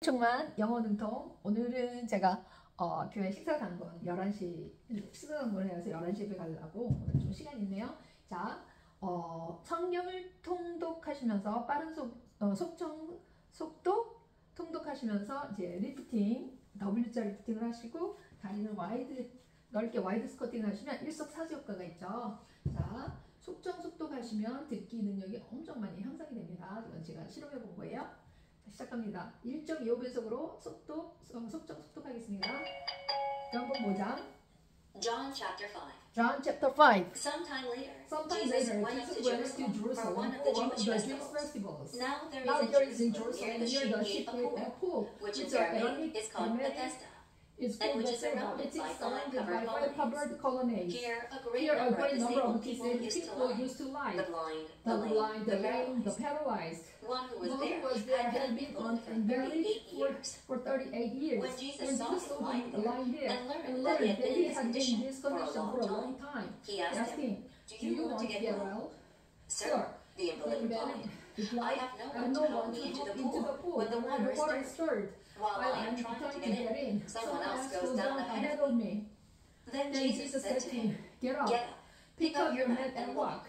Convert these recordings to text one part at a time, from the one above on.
충만 영어 능통. 오늘은 제가 교회 식사 당번 11시 식사 당번을 해서 11시에 가려고 오늘 좀 시간이 있네요. 자, 성경을 통독하시면서 빠른 속독 통독하시면서 이제 리프팅 W자 리프팅을 하시고 다리는 넓게 와이드 스쿼팅을 하시면 일석사조 효과가 있죠. 자, 속독하시면 듣기 능력이 엄청 많이 향상이 됩니다. 이건 제가 실험해 본 거예요. 시작합니다. 1.25배속으로 속독하겠습니다. 한번 보자. John chapter 5. John chapter 5. Sometime later, Jesus went to Jerusalem for one of the Jewish festivals. Now there is in Jerusalem near the sheep gate a pool, which in Aramaic is called Bethesda, and which is surrounded by five covered colonnades. Here a great number of people used to lie, the blind, the lame, the paralyzed. One who was there had been on and buried for 38 years. When Jesus saw him lying there and learned that he had been in this condition for a long time, he asked him, "Do you want to get well?" "Sir," the invalid replied, "I have no one to help me into the pool when the water is stirred. While I am trying to get in, someone else goes down ahead of me." Then Jesus said to him, "Get up, pick up your mat and walk."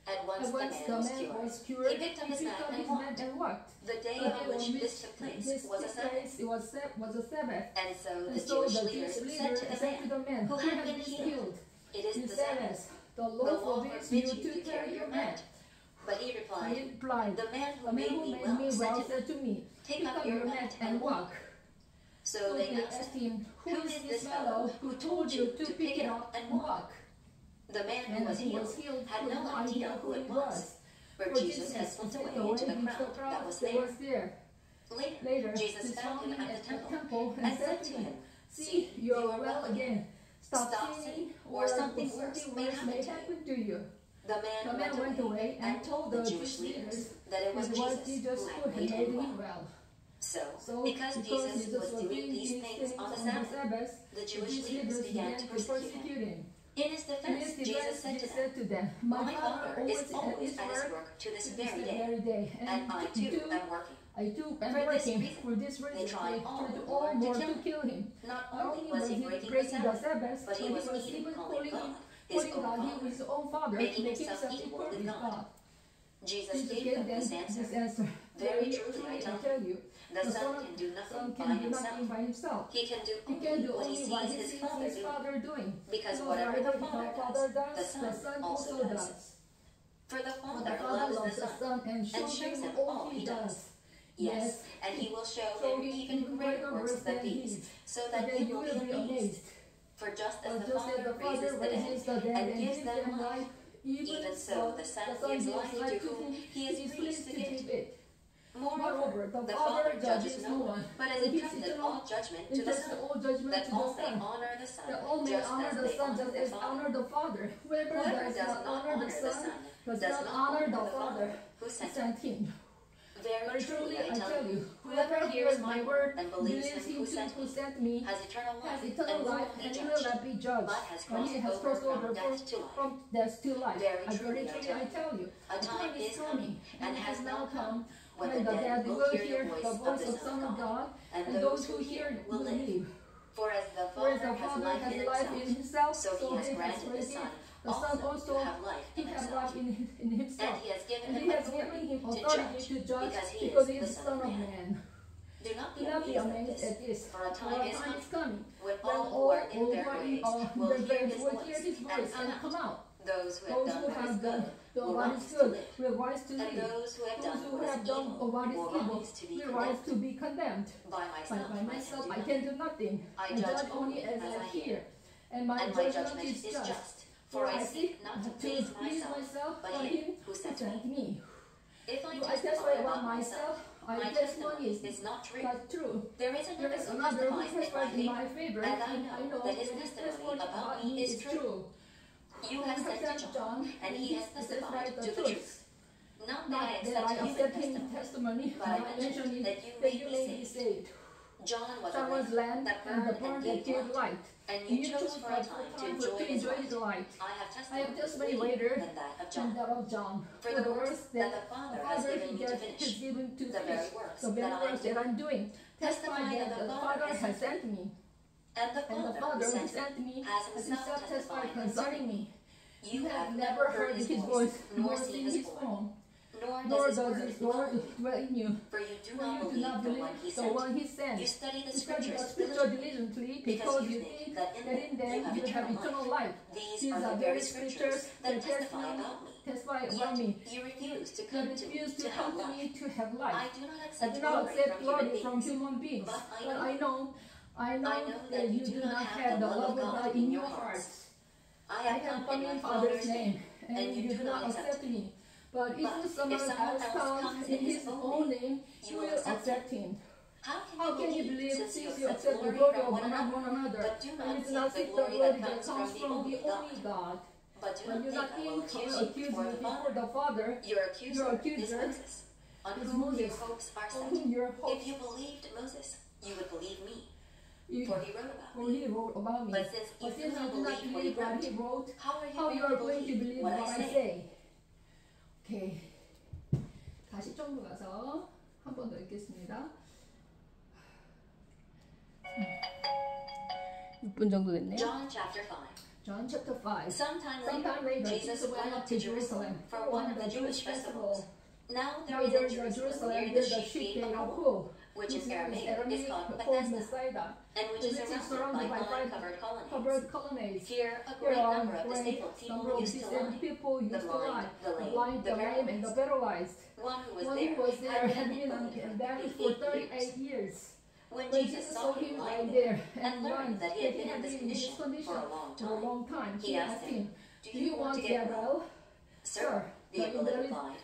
At once the man was cured. He picked up his mat and walked. The day on which this took place was a Sabbath. And so the Jewish leaders said to the man who had been healed, "It is the Sabbath. The law forbids you to carry your mat." But he replied, "The man who made me well said to me, 'Take up your mat and walk.'" So they asked him, "Who is this fellow who told you to pick it up and walk?" The man who was healed had no idea who it was, for Jesus had slipped away into the crowd that was there. Later, Jesus found him at the temple and said to him, "See, you are well again. Stop sinning, or something worse may happen to you." The man went away and told the Jewish leaders that it was Jesus who had made him well. So, because Jesus was doing these things on the Sabbath, the Jewish leaders began to persecute him. In his defense, Jesus said to them, "My Father is always at his work to this very day, and I too am working." For this reason, they tried all more to kill him. Not only was he breaking the Sabbath, but he was even calling God his own Father, making himself equal with God. Jesus gave them this answer. "Very truly, I tell you, the Son can do nothing by himself. He can do only what he sees his Father doing, because whatever the Father does, the Son also does. For the Father loves the Son and shows him all he does. Yes, and he will show him even greater works than these, so that you will be amazed. For just as the Father raises the dead and gives them life, even so the Son gives life to whom he is pleased to give it. Moreover, the Father judges no one, but has entrusted all judgment to the Son, that all may honor the Son, just as they honor the Father. Whoever does not honor the Son does not honor the Father who sent him. Very truly, I tell you, whoever hears my word and believes him who sent me has eternal life and will not be judged, but he has crossed over from death to life. Very truly, I tell you, a time is coming and has now come when the dead will hear the voice of the Son of God, and those who hear it will live. For as the Father has life in himself, so he has granted the Son also to have life in himself. And he has given him authority to judge because he is the Son of Man. Do not be amazed at this, for a time is coming when all who are in their graves will hear his voice and come out. Those who have done what is good will rise to live, and those who have done what is evil will rise to be condemned. By myself I can do nothing. I judge only as I hear, and my judgment is just. For I seek not to please myself, but him who sent me. If I testify about myself, my testimony is not true. There is another who testifies in my favor, and I know that his testimony about me is true. You have sent John, and he has testified the truth. Not that I accept his testimony, but I mention it that you may be saved. John was lamb that burned and gave light, and you chose for a time to enjoy his light. I have testimony greater than that of John. For the works that the Father has given to finish, the very works that I'm doing. testify that the Father has sent me. And the And the Father Father who who sent me has has himself himself testified concerning me. You have Never heard his voice, nor seen his form, nor does his word dwell in you. For you do For not you do not believe the one the one he sent. he sent. You study the You study the scriptures scripture diligently because you think that in them you have eternal life. These are the very scriptures that testify about me. Yet you refuse to come to me to have life. to have life. I do not I accept do not accept glory glory from from human beings, But but I know that you do not have the love of God in your hearts. I have come in my Father's name, and you do not accept me. But if someone else comes in his own name, you will accept him. How can you believe since you accept the glory of one another, but do and you do not seek the glory that comes from the only God? But do But you not think I will accuse you accuse before me the before Father. the Father, Your accuser Your is accuser Moses, on is whom your Moses, hopes are on set. whom your hopes If you believed Moses, you would believe me, you for he wrote about for me. he wrote about me. But since you But do since not you do not believe what he believe what wrote, he wrote, how you are going to believe what I say? 오케이. 다시 좀 가서 한 번 더 읽겠습니다. 6분 정도 됐네요. John chapter 5. John chapter 5. Sometime Sometime later, later, Jesus went up to Jerusalem for one of the Jewish festivals. Now Now there is there in is a Jerusalem Jerusalem near the there's a sheep sheep gate gate of of Pool, Pool, which in Aramaic is called Bethesda, Bethesda, and which is surrounded by five covered colonnades. covered colonnades. Here, a There great are number of disabled people used to disabled lie. people used The to blind, lie, the lame, blind, the the lame, and the paralyzed. One who was One there who was there had had been been on that for 38 years. When When Jesus Jesus saw saw him him lying lying there there and learned that he had been in this in this condition for a long time, he asked him, "Do you want to get well?" "Sir," the invalid replied,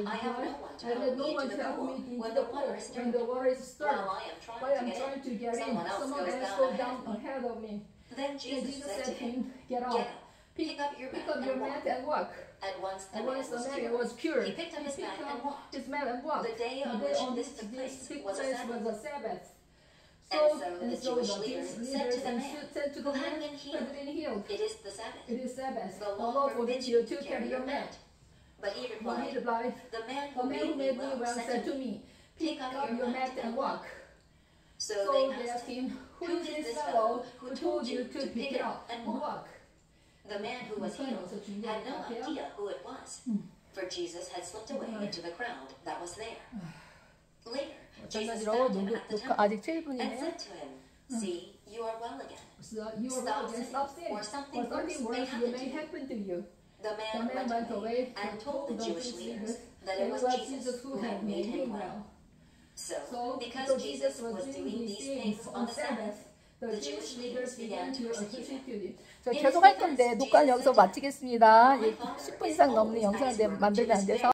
"I have no one to help me into the pool when the water is when stirred. the water is stirred. While I am While I'm trying trying to to get get in, someone else someone goes else down goes down ahead ahead of me. Then And Jesus said to him, Get "Get up, up, pick up your pick up mat your and walk." mat and walk. At once the And man once the was man cured. was cured, He picked up his mat and walked. his mat and walked. The day on The day which on this which took this place took was a place Sabbath. was a Sabbath. And so the Jewish leaders said to the man said to who the had man been who had been healed, "It is the Sabbath. it is Sabbath. The law forbids you to carry your mat." But he But he replied, replied, "The man the who man who made me well said to me, me, pick up your mat and walk." So So they they asked asked him, him, who is this fellow who told you to pick it up and walk? The man who was healed had no idea who it was, for Jesus had slipped away into the crowd that was there. Later, Jesus found him at the temple 아직 and 7분이네요. said to him, "See, you are well again." So you are well, stop sinning, or something worse may may happen to you. The man went away and told the Jewish leaders that it was Jesus who had made him well. So, because Jesus was doing these things on the Sabbath, the Jewish leaders began to persecute him. 저 계속 할 건데 녹화는 여기서 마치겠습니다. 10분 이상 넘는 영상을 만들면 안 돼서